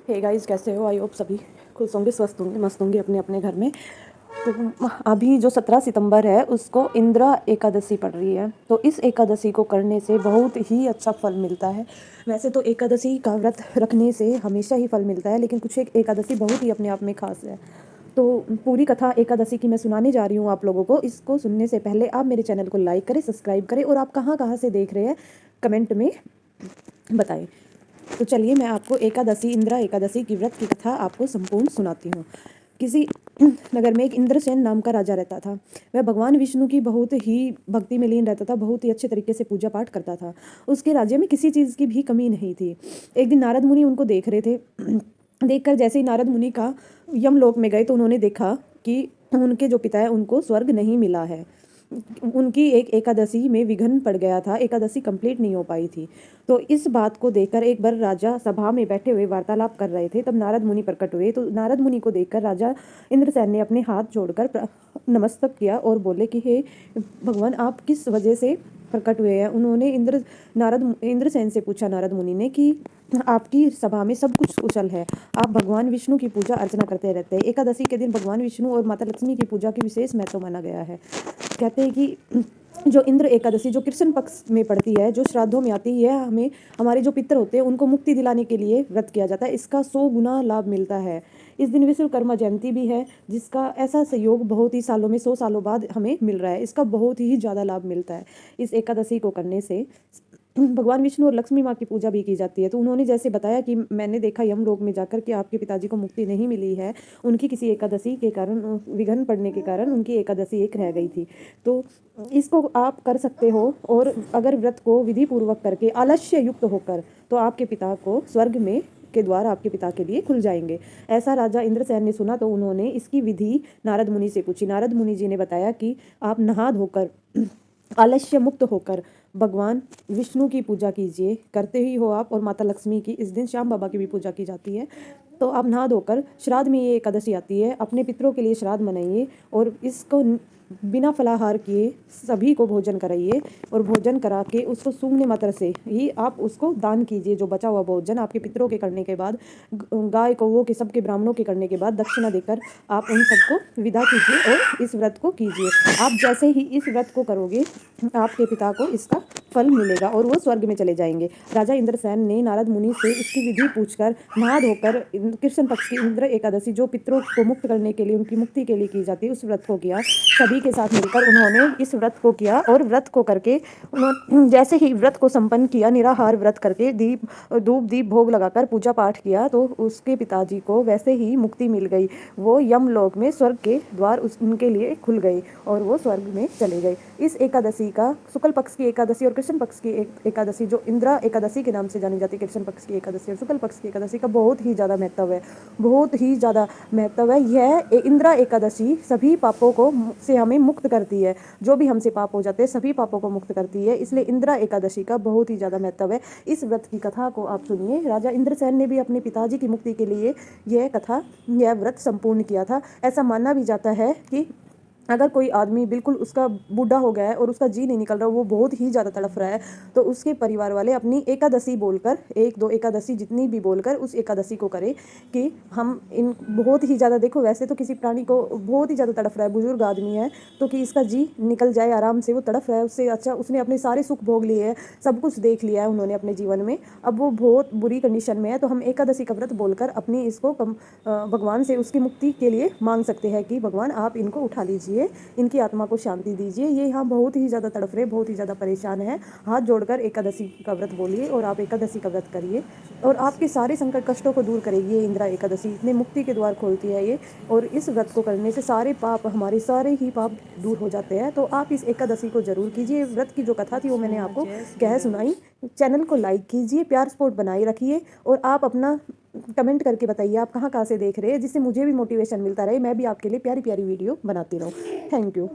Hey guys, कैसे हो? I hope सभी खुश होंगे, स्वस्थ होंगे, मस्त होंगे अपने अपने घर में। तो अभी जो 17 सितंबर है उसको इंदिरा एकादशी पड़ रही है। तो इस एकादशी को करने से बहुत ही अच्छा फल मिलता है। वैसे तो एकादशी का व्रत रखने से हमेशा ही फल मिलता है, लेकिन कुछ एक एकादशी बहुत ही अपने आप में खास है। तो पूरी कथा एकादशी की मैं सुनाने जा रही हूँ आप लोगों को। इसको सुनने से पहले आप मेरे चैनल को लाइक करें, सब्सक्राइब करें, और आप कहाँ कहाँ से देख रहे हैं कमेंट में बताएं। तो चलिए मैं आपको एकादशी, इंदिरा एकादशी की व्रत की कथा आपको संपूर्ण सुनाती हूँ। किसी नगर में एक इंद्रसेन नाम का राजा रहता था। वह भगवान विष्णु की बहुत ही भक्ति में लीन रहता था, बहुत ही अच्छे तरीके से पूजा पाठ करता था। उसके राज्य में किसी चीज़ की भी कमी नहीं थी। एक दिन नारद मुनि उनको देख रहे थे। देखकर जैसे ही नारद मुनि का यमलोक में गए तो उन्होंने देखा कि उनके जो पिता है उनको स्वर्ग नहीं मिला है। उनकी एक एकादशी में विघ्न पड़ गया था, एकादशी कंप्लीट नहीं हो पाई थी। तो इस बात को देखकर एक बार राजा सभा में बैठे हुए वार्तालाप कर रहे थे, तब नारद मुनि प्रकट हुए। तो नारद मुनि को देखकर राजा इंद्रसेन ने अपने हाथ जोड़कर नमस्तक किया और बोले कि हे भगवान, आप किस वजह से प्रकट हुए हैं? उन्होंने इंद्रसेन से पूछा, नारद मुनि ने, कि आपकी सभा में सब कुछ कुशल है, आप भगवान विष्णु की पूजा अर्चना करते रहते हैं। एकादशी के दिन भगवान विष्णु और माता लक्ष्मी की पूजा की विशेष महत्व माना गया है। कहते हैं कि जो इंद्र एकादशी जो कृष्ण पक्ष में पड़ती है, जो श्राद्धों में आती है, हमें हमारे जो पितर होते हैं उनको मुक्ति दिलाने के लिए व्रत किया जाता है। इसका 100 गुना लाभ मिलता है। इस दिन विश्वकर्मा जयंती भी है, जिसका ऐसा सहयोग बहुत ही सालों में 100 सालों बाद हमें मिल रहा है। इसका बहुत ही ज़्यादा लाभ मिलता है। इस एकादशी को करने से भगवान विष्णु और लक्ष्मी माँ की पूजा भी की जाती है। तो उन्होंने जैसे बताया कि मैंने देखा यमलोक में जाकर कि आपके पिताजी को मुक्ति नहीं मिली है, उनकी किसी एकादशी के कारण, विघ्न पड़ने के कारण उनकी एकादशी एक रह गई थी। तो इसको आप कर सकते हो, और अगर व्रत को विधि पूर्वक करके आलस्य युक्त होकर, तो आपके पिता को स्वर्ग में के द्वार आपके पिता के लिए खुल जाएंगे। ऐसा राजा इंद्रसेन ने सुना तो उन्होंने इसकी विधि नारद मुनि से पूछी। नारद मुनि जी ने बताया कि आप नहा धोकर, आलस्य मुक्त होकर भगवान विष्णु की पूजा कीजिए। करते ही हो आप, और माता लक्ष्मी की इस दिन श्याम बाबा की भी पूजा की जाती है। तो आप नहा धोकर, श्राद्ध में ये एकादशी आती है, अपने पितरों के लिए श्राद्ध मनाइए, और इसको बिना फलाहार किए सभी को भोजन कराइए, और भोजन करा के उसको शून्य मात्रा से ही आप उसको दान कीजिए। जो बचा हुआ भोजन आपके पितरों के करने के बाद, गाय कौवों के, सबके ब्राह्मणों के करने के बाद दक्षिणा देकर आप उन सबको विदा कीजिए और इस व्रत को कीजिए। आप जैसे ही इस व्रत को करोगे, आपके पिता को इसका फल मिलेगा और वो स्वर्ग में चले जाएंगे। राजा इंद्रसेन ने नारद मुनि से इसकी विधि पूछकर नहा धोकर कृष्ण पक्ष की इंद्र एकादशी, जो पितरों को मुक्त करने के लिए, उनकी मुक्ति के लिए की जाती है, उस व्रत को किया। सभी के साथ मिलकर उन्होंने इस व्रत को किया, और व्रत को करके उन्होंने जैसे ही व्रत को संपन्न किया, निराहार व्रत करके धूप दीप भोग लगाकर पूजा पाठ किया, तो उसके पिताजी को वैसे ही मुक्ति मिल गई। वो यमलोक में स्वर्ग के द्वार उनके लिए खुल गए और वो स्वर्ग में चले गए। इस एकादशी का, शुक्ल पक्ष की एकादशी और कृष्ण पक्ष की एकादशी, जो इंदिरा एकादशी के नाम से जानी जाती है, कृष्ण पक्ष की एकादशी और शुक्ल पक्ष की एकादशी का बहुत ही ज़्यादा महत्व है। बहुत ही ज़्यादा महत्व है। यह इंदिरा एकादशी सभी पापों को से हमें मुक्त करती है। जो भी हमसे पाप हो जाते हैं सभी पापों को मुक्त करती है, इसलिए इंदिरा एकादशी का बहुत ही ज़्यादा महत्व है। इस व्रत की कथा को आप सुनिए। राजा इंद्रसेन ने भी अपने पिताजी की मुक्ति के लिए यह व्रत संपूर्ण किया था। ऐसा मानना भी जाता है कि अगर कोई आदमी बिल्कुल उसका बूढ़ा हो गया है और उसका जी नहीं निकल रहा, वो बहुत ही ज़्यादा तड़फ रहा है, तो उसके परिवार वाले अपनी एकादशी बोलकर, 1-2 एकादशी जितनी भी बोलकर उस एकादशी को करें कि हम इन बहुत ही ज़्यादा, देखो वैसे तो किसी प्राणी को बहुत ही ज़्यादा तड़फ रहा है, बुजुर्ग आदमी है, तो कि इसका जी निकल जाए आराम से, वो तड़फ रहा है, उससे अच्छा उसने अपने सारे सुख भोग लिए हैं, सब कुछ देख लिया है उन्होंने अपने जीवन में, अब वो बहुत बुरी कंडीशन में है, तो हम एकादशी का व्रत बोलकर अपनी इसको भगवान से उसकी मुक्ति के लिए मांग सकते हैं कि भगवान आप इनको उठा लीजिए, इनकी आत्मा को शांति दीजिए। ये यहाँ बहुत ही ज़्यादा तड़फ रहे, बहुत ही ज़्यादा परेशान है। हाथ जोड़कर एकादशी का व्रत बोलिए और आप एकादशी का व्रत करिए, और आपके सारे संकट कष्टों को दूर करेगी ये इंदिरा एकादशी। इतने मुक्ति के द्वार खोलती है ये, और इस व्रत को करने से सारे पाप, हमारे सारे ही पाप दूर हो जाते हैं। तो आप इस एकादशी को जरूर कीजिए। व्रत की जो कथा थी वो मैंने आपको कह सुनाई। चैनल को लाइक कीजिए, प्यार सपोर्ट बनाए रखिए, और आप अपना कमेंट करके बताइए आप कहाँ कहाँ से देख रहे हैं, जिससे मुझे भी मोटिवेशन मिलता रहे, मैं भी आपके लिए प्यारी प्यारी वीडियो बनाती रहूँ। Thank you.